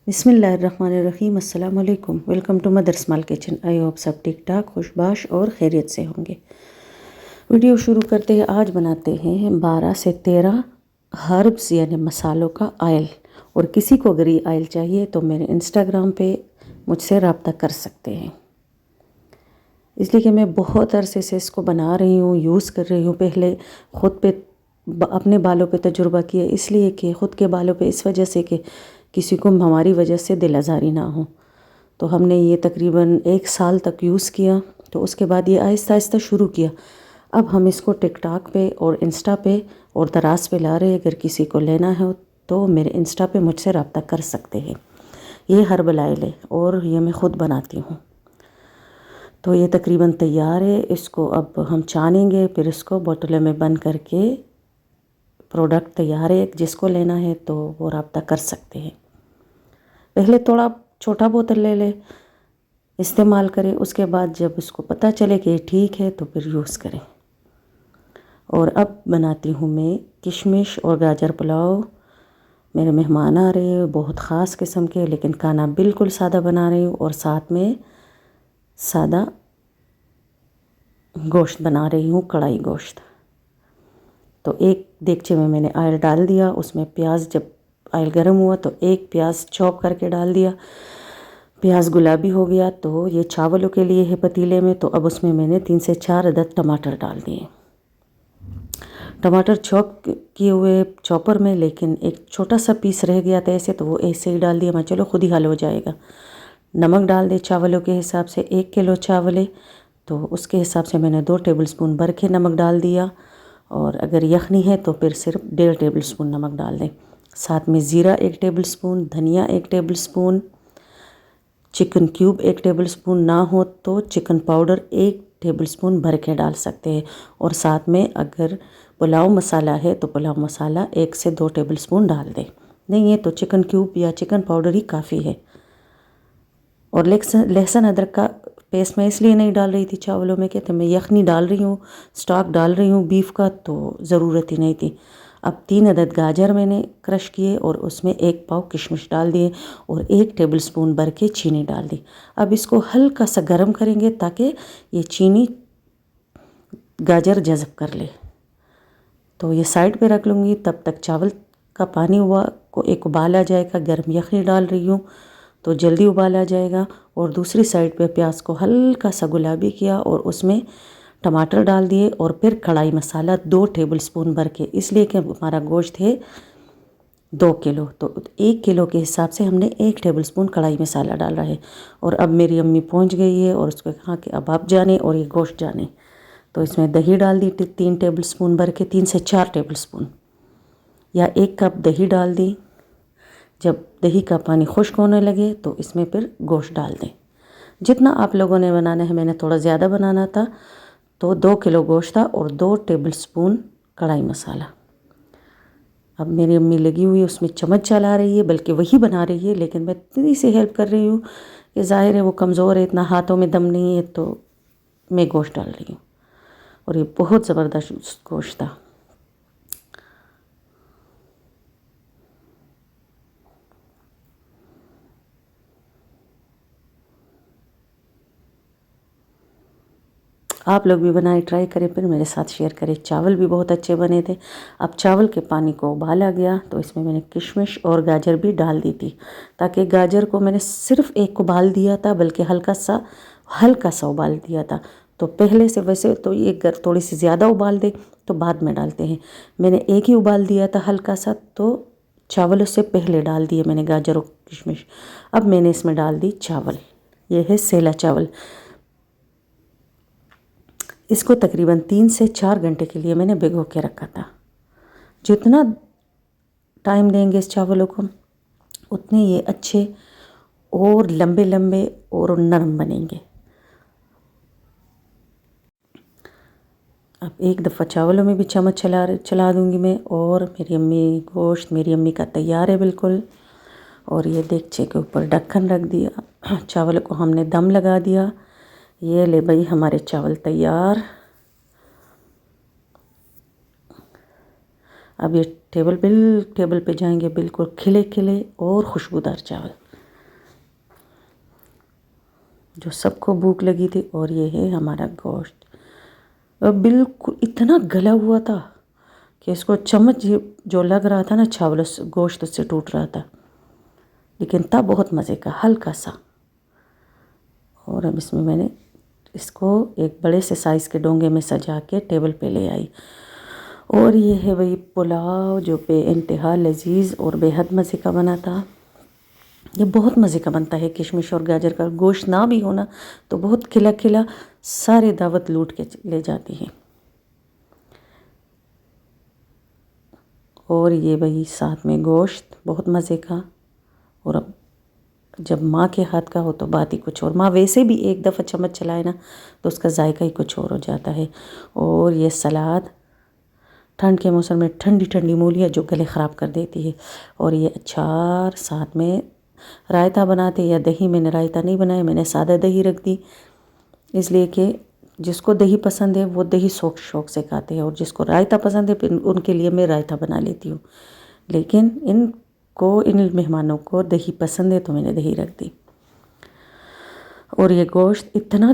बिस्मिल्लाहिर्रहमानिर्रहीम, अस्सलाम वालेकुम। Welcome to mother small kitchen. I hope सब ठीक ठाक, खुशबाश और खैरियत से होंगे। वीडियो शुरू करते हैं। आज बनाते हैं 12 से 13 हर्ब्स यानी मसालों का आयल। और किसी को अगर ये आयल चाहिए तो मेरे इंस्टाग्राम पे मुझसे रब्ता कर सकते हैं, इसलिए कि मैं बहुत अरसे से इसको बना रही हूँ, यूज़ कर रही हूँ। पहले ख़ुद पे अपने बालों पे तजुर्बा किया, इसलिए कि ख़ुद के बालों पे इस वजह से कि किसी को हमारी वजह से दिल आज़ारी ना हो। तो हमने ये तकरीबन 1 साल तक यूज़ किया। तो उसके बाद ये आहिस्ता आहिस्ता शुरू किया। अब हम इसको टिकटॉक पे और इंस्टा पे और दराज पे ला रहे हैं। अगर किसी को लेना है तो मेरे इंस्टा पे मुझसे रब्ता कर सकते हैं। ये हर्बल आयल है और ये मैं ख़ुद बनाती हूँ। तो ये तकरीबन तैयार है। इसको अब हम छानेंगे, फिर इसको बोतलों में बंद करके प्रोडक्ट तैयार है। जिसको लेना है तो वो रब्ता कर सकते हैं। पहले थोड़ा छोटा बोतल ले ले, इस्तेमाल करें। उसके बाद जब उसको पता चले कि ठीक है तो फिर यूज़ करें। और अब बनाती हूँ मैं किशमिश और गाजर पुलाव। मेरे मेहमान आ रहे हैं बहुत ख़ास किस्म के, लेकिन खाना बिल्कुल सादा बना रही हूँ। और साथ में सादा गोश्त बना रही हूँ, कढ़ाई गोश्त। तो एक देगचे में मैंने ऑयल डाल दिया, उसमें प्याज, जब ऑयल गर्म हुआ तो एक प्याज चॉप करके डाल दिया। प्याज गुलाबी हो गया तो ये चावलों के लिए है पतीले में। तो अब उसमें मैंने 3 से 4 अदद टमाटर डाल दिए। टमाटर चॉप किए हुए चॉपर में, लेकिन एक छोटा सा पीस रह गया था ऐसे, तो वो ऐसे ही डाल दिया मैं। चलो खुद ही हल हो जाएगा। नमक डाल दे चावलों के हिसाब से। 1 किलो चावल है तो उसके हिसाब से मैंने 2 टेबलस्पून भर के नमक डाल दिया। और अगर यखनी है तो फिर सिर्फ 1.5 टेबलस्पून नमक डाल दें। साथ में ज़ीरा 1 टेबलस्पून, धनिया 1 टेबलस्पून, चिकन क्यूब 1 टेबलस्पून, ना हो तो चिकन पाउडर 1 टेबलस्पून भर के डाल सकते हैं। और साथ में अगर पुलाव मसाला है तो पुलाव मसाला 1 से 2 टेबलस्पून डाल दें। नहीं है तो चिकन क्यूब या चिकन पाउडर ही काफ़ी है। और लहसुन अदरक का पेस्ट मैं इसलिए नहीं डाल रही थी चावलों में कि तो मैं यखनी डाल रही हूँ, स्टॉक डाल रही हूँ बीफ का, तो ज़रूरत ही नहीं थी। अब 3 अदद गाजर मैंने क्रश किए और उसमें 1 पाव किशमिश डाल दिए और 1 टेबलस्पून भर के चीनी डाल दी। अब इसको हल्का सा गर्म करेंगे ताकि ये चीनी गाजर जज़ब कर ले। तो ये साइड पे रख लूँगी। तब तक चावल का पानी हुआ को एक उबाल आ जाएगा। गर्म यखनी डाल रही हूँ तो जल्दी उबाल आ जाएगा। और दूसरी साइड पे प्याज को हल्का सा गुलाबी किया और उसमें टमाटर डाल दिए। और फिर कढ़ाई मसाला 2 टेबलस्पून भर के, इसलिए कि हमारा गोश्त है 2 किलो, तो 1 किलो के हिसाब से हमने 1 टेबलस्पून कढ़ाई मसाला डाला है। और अब मेरी अम्मी पहुंच गई है और उसको कहा कि अब आप जाने और ये गोश्त जाने। तो इसमें दही डाल दी 3 टेबलस्पून भर के, 3 से 4 टेबलस्पून या 1 कप दही डाल दी। जब दही का पानी खुश्क होने लगे तो इसमें फिर गोश्त डाल दें। जितना आप लोगों ने बनाना है, मैंने थोड़ा ज़्यादा बनाना था तो 2 किलो गोश्त था और 2 टेबलस्पून कढ़ाई मसाला। अब मेरी अम्मी लगी हुई है उसमें चम्मच चला रही है, बल्कि वही बना रही है, लेकिन मैं इतनी सी हेल्प कर रही हूँ कि ज़ाहिर है वो कमज़ोर है, इतना हाथों में दम नहीं है, तो मैं गोश्त डाल रही हूँ। और ये बहुत ज़बरदस्त गोश्त था। आप लोग भी बनाए, ट्राई करें, फिर मेरे साथ शेयर करें। चावल भी बहुत अच्छे बने थे। अब चावल के पानी को उबाला गया तो इसमें मैंने किशमिश और गाजर भी डाल दी थी, ताकि गाजर को मैंने सिर्फ एक उबाल दिया था, बल्कि हल्का सा उबाल दिया था। तो पहले से वैसे तो ये थोड़ी सी ज़्यादा उबाल दे तो बाद में डालते हैं। मैंने एक ही उबाल दिया था हल्का सा, तो चावल उससे पहले डाल दिए मैंने गाजर और किशमिश। अब मैंने इसमें डाल दी चावल। ये है सेला चावल। इसको तकरीबन 3 से 4 घंटे के लिए मैंने भिगो के रखा था। जितना टाइम देंगे इस चावलों को उतने ये अच्छे और लंबे लंबे और नरम बनेंगे। अब एक दफ़ा चावलों में भी चम्मच चला दूंगी मैं। और गोश्त मेरी अम्मी का तैयार है बिल्कुल। और ये देगचे के ऊपर ढक्कन रख दिया, चावलों को हमने दम लगा दिया। ये ले भाई हमारे चावल तैयार। अब ये टेबल पे जाएंगे बिल्कुल खिले खिले और खुशबूदार चावल। जो सबको भूख लगी थी। और ये है हमारा गोश्त, बिल्कुल इतना गला हुआ था कि इसको चम्मच जो लग रहा था ना चावल गोश्त उससे टूट रहा था, लेकिन था बहुत मज़े का, हल्का सा। और अब इसमें मैंने इसको एक बड़े से साइज़ के डोंगे में सजा के टेबल पे ले आई। और ये है वही पुलाव जो बेइंतहा लजीज और बेहद मज़े का बना था। ये बहुत मज़े का बनता है, किशमिश और गाजर का। गोश्त ना भी होना तो बहुत खिला खिला सारे दावत लूट के ले जाती है। और ये वही साथ में गोश्त बहुत मज़े का। और अब जब माँ के हाथ का हो तो बात ही कुछ और। माँ वैसे भी एक दफ़ा चम्मच चलाए ना तो उसका जायका ही कुछ और हो जाता है। और ये सलाद, ठंड के मौसम में ठंडी ठंडी मूलियाँ जो गले ख़राब कर देती है। और ये अचार, साथ में रायता बनाते या दही। मैंने रायता नहीं बनाया, मैंने सादा दही रख दी, इसलिए कि जिसको दही पसंद है वो दही शौक शौक से खाते हैं, और जिसको रायता पसंद है फिर उनके लिए मैं रायता बना लेती हूँ। लेकिन इन मेहमानों को दही पसंद है तो मैंने दही रख दी। और ये गोश्त इतना